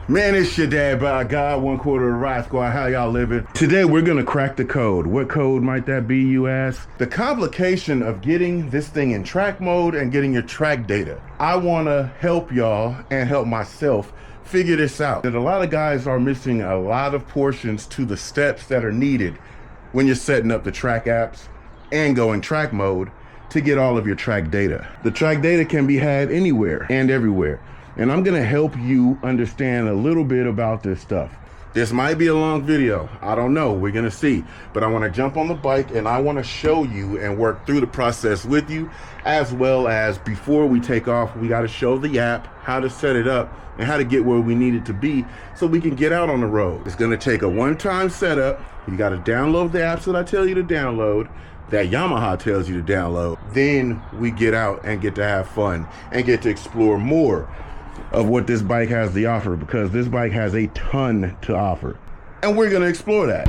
Man, it's your dad by God, one quarter of the Ride Squad. How y'all living? Today we're gonna crack the code. What code might that be, you ask? The complication of getting this thing in track mode and getting your track data. I wanna help y'all and help myself figure this out. That a lot of guys are missing a lot of portions to the steps that are needed when you're setting up the track apps and going track mode to get all of your track data. The track data can be had anywhere and everywhere. And I'm gonna help you understand a little bit about this stuff. This might be a long video, I don't know, we're gonna see. But I wanna jump on the bike and I wanna show you and work through the process with you, as well as before we take off, we gotta show the app, how to set it up, and how to get where we need it to be so we can get out on the road. It's gonna take a one-time setup. You gotta download the apps that I tell you to download, that Yamaha tells you to download. Then we get out and get to have fun and get to explore more of what this bike has to offer, because this bike has a ton to offer. And we're gonna explore that.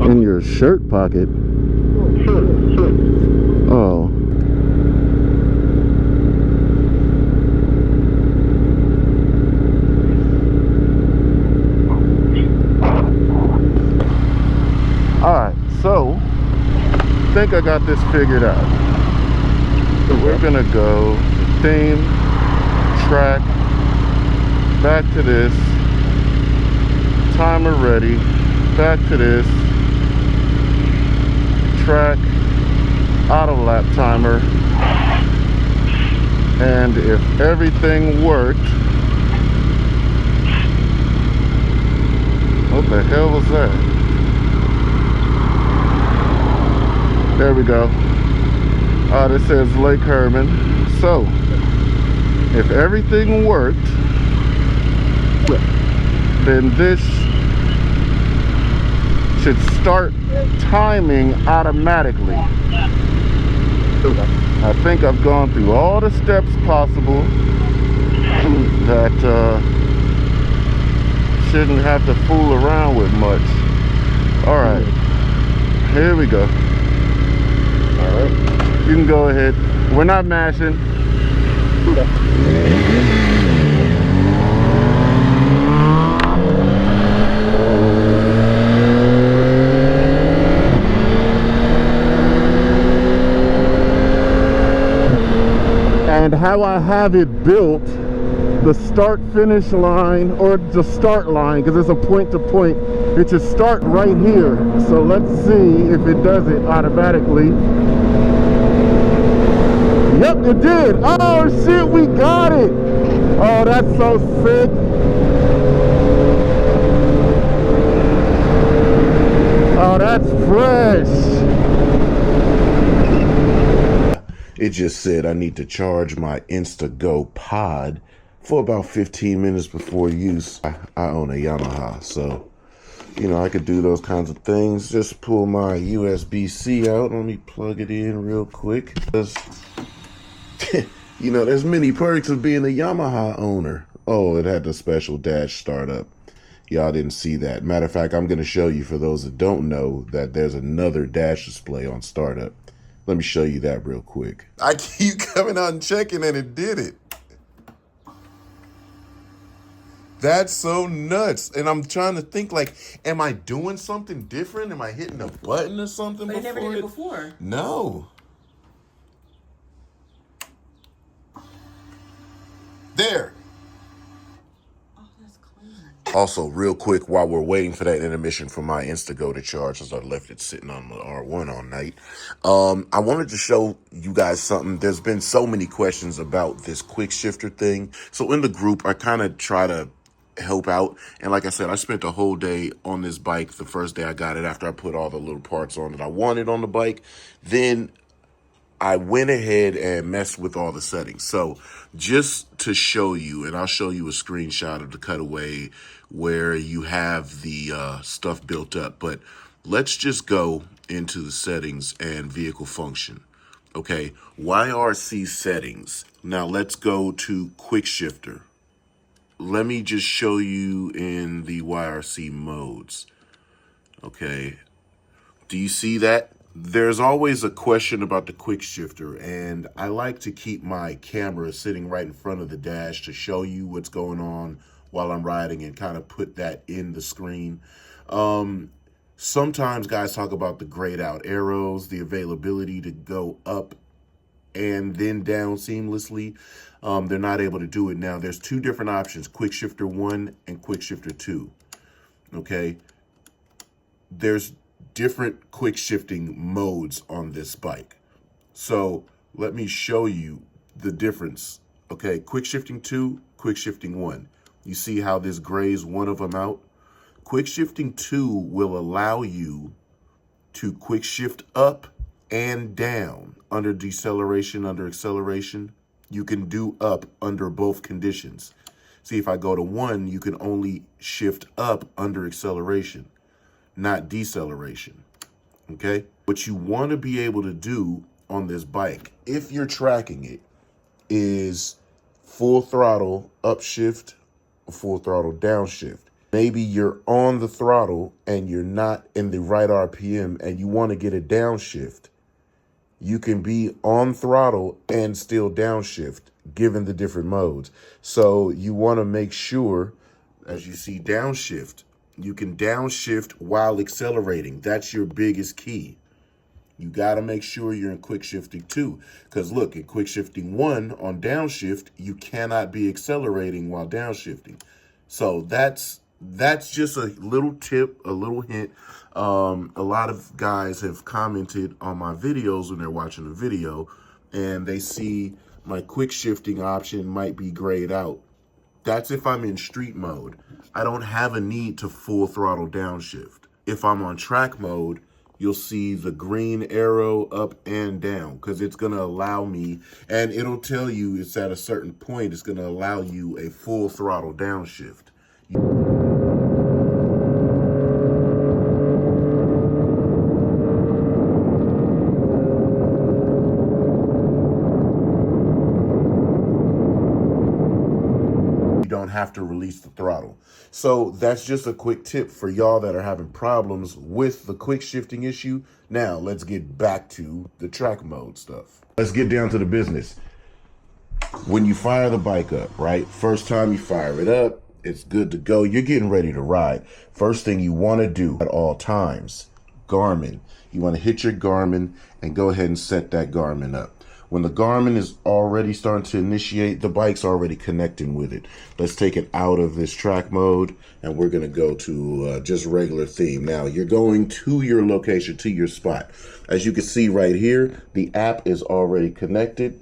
In your shirt pocket? Oh. Alright, so I think I got this figured out. So we're gonna go theme, track, back to this, timer ready, back to this, track, auto lap timer, and if everything worked, what the hell was that? There we go. This says Lake Herman. So if everything worked, then this should start timing automatically. I think I've gone through all the steps possible that shouldn't have to fool around with much. Alright, here we go. Alright, you can go ahead. We're not mashing. And how I have it built, the start finish line, or the start line, because it's a point to point, it should start right here. So let's see if it does it automatically. Yep, it did. Oh shit, we got it. Oh, that's so sick. Oh, that's fresh. It just said I need to charge my InstaGo pod for about 15 minutes before use. I own a Yamaha, so, you know, I could do those kinds of things. Just pull my USB-C out. Let me plug it in real quick. You know, there's many perks of being a Yamaha owner. Oh, it had the special dash startup. Y'all didn't see that. Matter of fact, I'm going to show you, for those that don't know, that there's another dash display on startup. Let me show you that real quick. I keep coming out and checking and it did it. That's so nuts. And I'm trying to think, like, am I doing something different? Am I hitting a button or something? But before? But never did it before. No. There. Also, real quick, while we're waiting for that intermission for my InstaGo to charge, as I left it sitting on the R1 all night, I wanted to show you guys something. There's been so many questions about this quick shifter thing. So in the group, I kind of try to help out. And like I said, I spent the whole day on this bike the first day I got it, after I put all the little parts on that I wanted on the bike. Then I went ahead and messed with all the settings. So just to show you, and I'll show you a screenshot of the cutaway where you have the stuff built up. But Let's just go into the settings and vehicle function. Okay, YRC settings. Now let's go to quick shifter. Let me just show you in the YRC modes. Okay, do you see that? There's always a question about the quick shifter, and I like to keep my camera sitting right in front of the dash to show you what's going on while I'm riding and kind of put that in the screen. Sometimes guys talk about the grayed out arrows, the availability to go up and then down seamlessly. They're not able to do it now. There's two different options, quick shifter 1 and quick shifter 2. Okay, there's different quick shifting modes on this bike. So let me show you the difference. Okay, quick shifting 2, quick shifting 1. You see how this grays one of them out? Quick shifting 2 will allow you to quick shift up and down under deceleration, under acceleration. You can do up under both conditions. See, if I go to 1, you can only shift up under acceleration, not deceleration. Okay? What you want to be able to do on this bike, if you're tracking it, is full throttle upshift, full throttle downshift. Maybe you're on the throttle and you're not in the right RPM and you want to get a downshift. You can be on throttle and still downshift given the different modes. So you want to make sure, as you see downshift, you can downshift while accelerating. That's your biggest key. You got to make sure you're in quick shifting 2. Because look, in quick shifting 1 on downshift, you cannot be accelerating while downshifting. So that's just a little tip, a little hint. A lot of guys have commented on my videos when they're watching the video and they see my quick shifting option might be grayed out. That's if I'm in street mode. I don't have a need to full throttle downshift. If I'm on track mode, you'll see the green arrow up and down because it's going to allow me, and it'll tell you it's at a certain point, it's going to allow you a full throttle downshift. Don't have to release the throttle. So that's just a quick tip for y'all that are having problems with the quick shifting issue. Now let's get back to the track mode stuff. Let's get down to the business. When you fire the bike up, right? First time you fire it up, it's good to go. You're getting ready to ride. First thing you want to do at all times, Garmin. You want to hit your Garmin and go ahead and set that Garmin up. When the Garmin is already starting to initiate, the bike's already connecting with it. Let's take it out of this track mode and we're going to go to just regular theme. Now you're going to your location, to your spot. As you can see right here, the app is already connected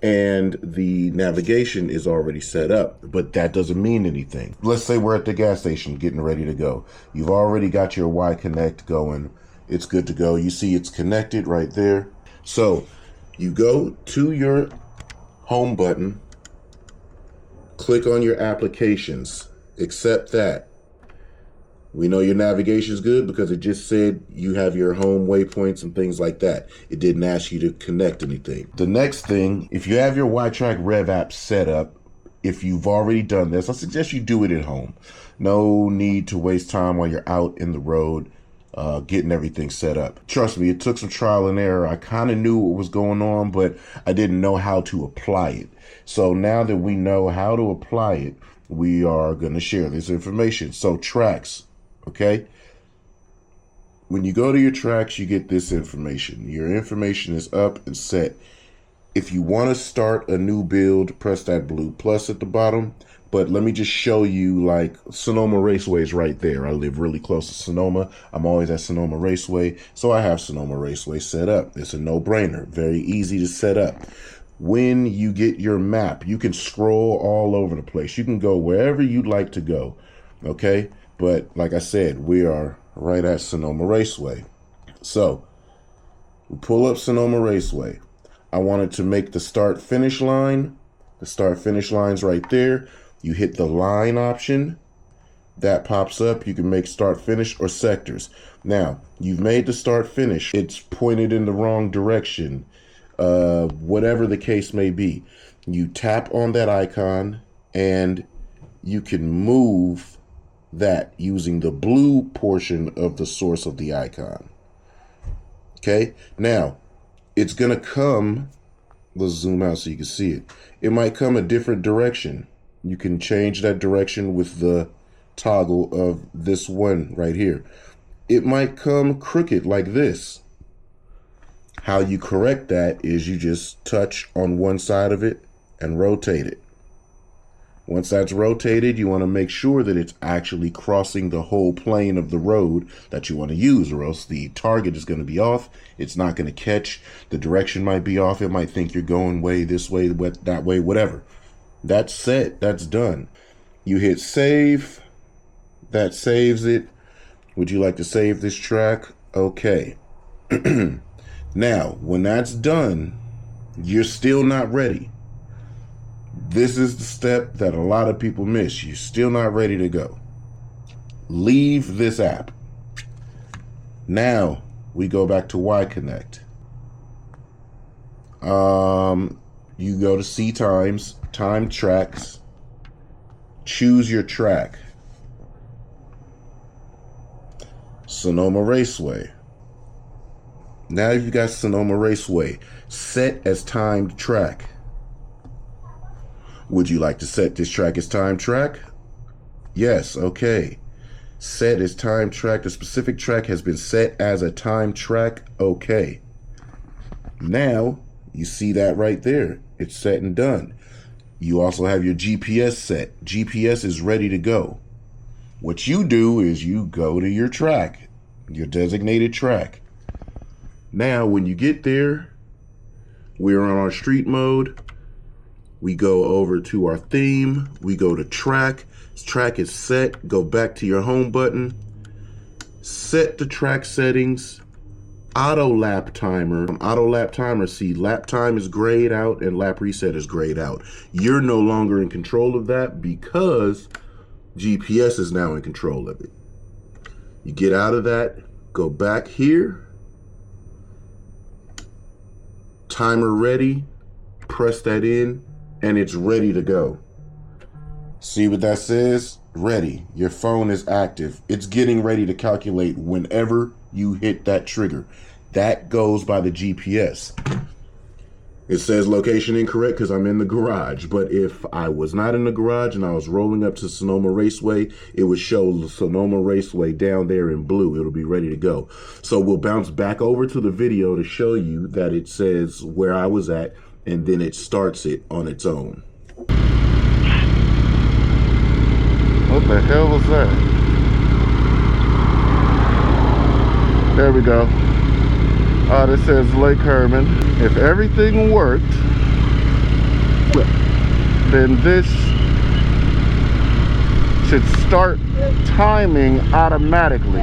and the navigation is already set up, but that doesn't mean anything. Let's say we're at the gas station getting ready to go. You've already got your Y Connect going. It's good to go. You see it's connected right there. So you go to your home button, click on your applications, accept that. We know your navigation is good because it just said you have your home waypoints and things like that. It didn't ask you to connect anything. The next thing, if you have your Y-Track Rev app set up, if you've already done this, I suggest you do it at home. No need to waste time while you're out in the road getting everything set up. Trust me, it took some trial and error. I kind of knew what was going on, but I didn't know how to apply it. So now that we know how to apply it, we are going to share this information. So tracks, okay? When you go to your tracks, you get this information. Your information is up and set. If you want to start a new build, press that blue plus at the bottom. But let me just show you, like, Sonoma Raceway is right there. I live really close to Sonoma. I'm always at Sonoma Raceway, so I have Sonoma Raceway set up. It's a no-brainer. Very easy to set up. When you get your map, you can scroll all over the place. You can go wherever you'd like to go, okay? But like I said, we are right at Sonoma Raceway. So we pull up Sonoma Raceway. I wanted to make the start-finish line. The start-finish line's right there. You hit the line option. that pops up. You can make start finish or sectors. Now, you've made the start finish. It's pointed in the wrong direction. Whatever the case may be. You tap on that icon and you can move that using the blue portion of the source of the icon. Okay, now it's gonna come, let's zoom out so you can see it. It might come a different direction. You can change that direction with the toggle of this one right here. It might come crooked like this. How you correct that is you just touch on one side of it and rotate it. Once that's rotated, you want to make sure that it's actually crossing the whole plane of the road that you want to use, or else the target is going to be off. It's not going to catch. The direction might be off. It might think you're going way this way, that way, whatever. That's set. That's done. You hit save. That saves it. Would you like to save this track? Okay. Now, when that's done, you're still not ready. This is the step that a lot of people miss. You're still not ready to go. Leave this app. Now we go back to Y Connect. You go to C times, time tracks, choose your track. Sonoma Raceway. Now you've got Sonoma Raceway set as timed track. Would you like to set this track as time track? Yes, okay. Set as time track. The specific track has been set as a time track. Okay. Now, you see that right there. It's set and done. You also have your GPS set. GPS is ready to go. What you do is you go to your track, your designated track. Now, when you get there, we're on our street mode. We go over to our theme. We go to track. Track is set. Go back to your home button. Set the track settings. Auto lap timer. Auto lap timer. See, lap time is grayed out and lap reset is grayed out. You're no longer in control of that because GPS is now in control of it. You get out of that. Go back here. Timer ready. Press that in. And it's ready to go. See what that says? Ready. Your phone is active. It's getting ready to calculate whenever you hit that trigger. That goes by the GPS. It says location incorrect because I'm in the garage. But if I was not in the garage and I was rolling up to Sonoma Raceway, it would show Sonoma Raceway down there in blue. It'll be ready to go. So we'll bounce back over to the video to show you that it says where I was at, and then it starts it on its own. What the hell was that? There we go. This says Lake Herman. If everything worked, then this should start timing automatically.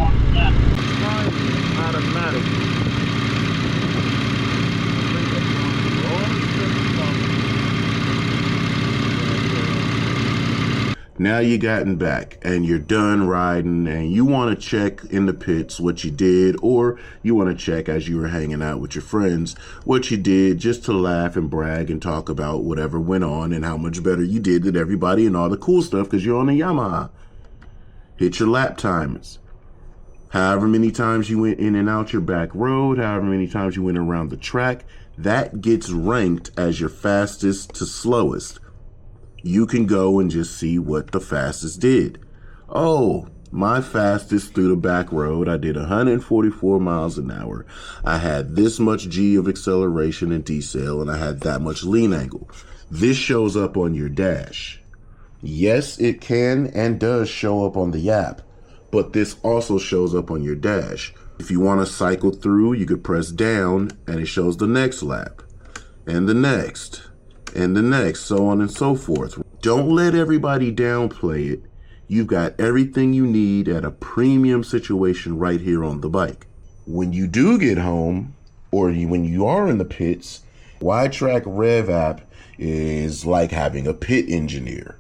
Now you gotten back and you're done riding and you want to check in the pits what you did, or you want to check as you were hanging out with your friends what you did, just to laugh and brag and talk about whatever went on and how much better you did than everybody and all the cool stuff because you're on a Yamaha. Hit your lap timers. However many times you went in and out your back road, however many times you went around the track, that gets ranked as your fastest to slowest. You can go and just see what the fastest did. Oh, my fastest through the back road, I did 144 miles an hour. I had this much G of acceleration and decel, and I had that much lean angle. This shows up on your dash. Yes, it can and does show up on the app, but this also shows up on your dash. If you want to cycle through, you could press down and it shows the next lap, and the next, and the next, so on and so forth. Don't let everybody downplay it. You've got everything you need at a premium situation right here on the bike. When you do get home, or when you are in the pits, Y-Track Rev app is like having a pit engineer.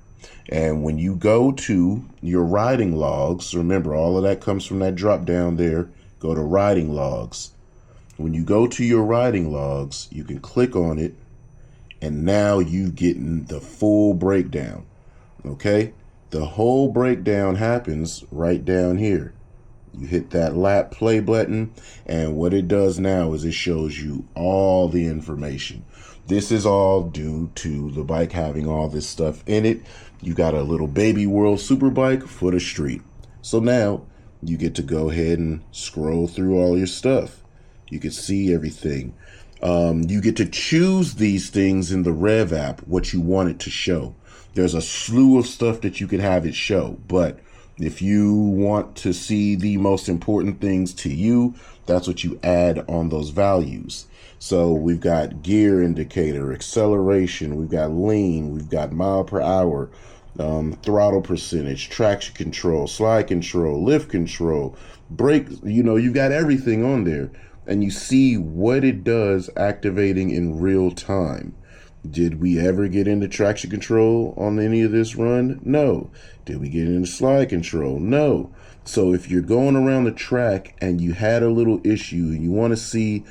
And when you go to your riding logs, remember all of that comes from that drop down there. Go to riding logs. When you go to your riding logs, you can click on it, and now you getting the full breakdown. Okay? The whole breakdown happens right down here. You hit that lap play button, and what it does now is it shows you all the information. This is all due to the bike having all this stuff in it. You got a little baby world superbike for the street. So now you get to go ahead and scroll through all your stuff. You can see everything. You get to choose these things in the Rev app, what you want it to show. There's a slew of stuff that you could have it show, but if you want to see the most important things to you, that's what you add on those values. So we've got gear indicator, acceleration, we've got lean, we've got mile per hour, throttle percentage, traction control, slide control, lift control, brake, you've got everything on there. And you see what it does activating in real time. Did we ever get into traction control on any of this run? No. Did we get into slide control? No. So if you're going around the track and you had a little issue and you want to see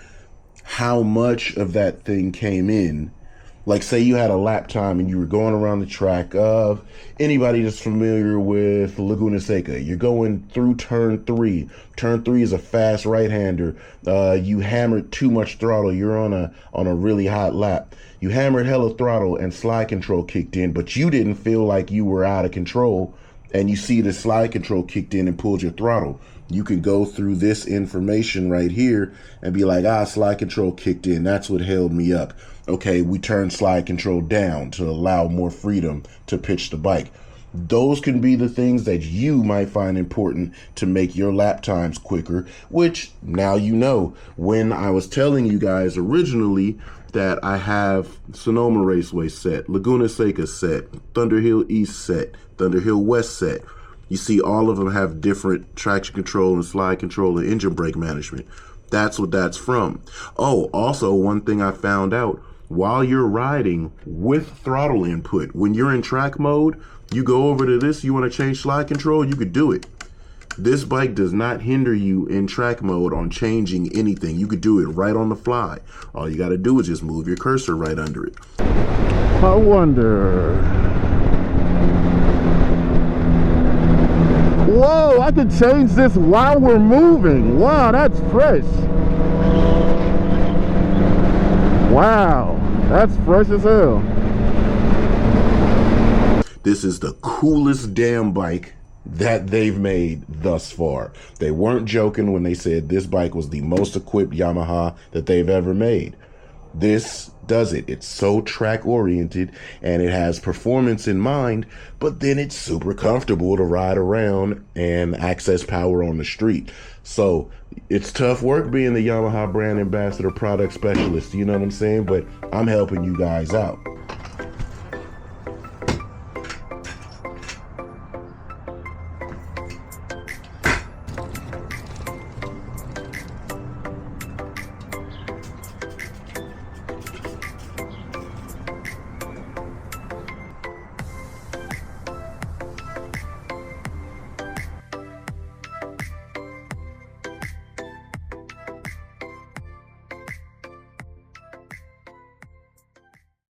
how much of that thing came in, like say you had a lap time and you were going around the track, anybody that's familiar with Laguna Seca, you're going through turn 3. Turn 3 is a fast right-hander. You hammered too much throttle. You're on a really hot lap. You hammered hella throttle and slide control kicked in, but you didn't feel like you were out of control, and you see the slide control kicked in and pulled your throttle. You can go through this information right here and be like, slide control kicked in. That's what held me up. Okay, we turn slide control down to allow more freedom to pitch the bike. Those can be the things that you might find important to make your lap times quicker, which now you know. When I was telling you guys originally that I have Sonoma Raceway set, Laguna Seca set, Thunderhill East set, Thunderhill West set, you see all of them have different traction control and slide control and engine brake management. That's what that's from. Oh, also one thing I found out, while you're riding with throttle input, when you're in track mode, you go over to this, you want to change slide control, you could do it. This bike does not hinder you in track mode on changing anything. You could do it right on the fly. All you got to do is just move your cursor right under it. I wonder. Whoa, I can change this while we're moving. Wow, that's fresh. Wow, that's fresh as hell. This is the coolest damn bike that they've made thus far. They weren't joking when they said this bike was the most equipped Yamaha that they've ever made. This does it. It's so track oriented and it has performance in mind, but then it's super comfortable to ride around and access power on the street. So it's tough work being the Yamaha brand ambassador product specialist, you know what I'm saying? But I'm helping you guys out.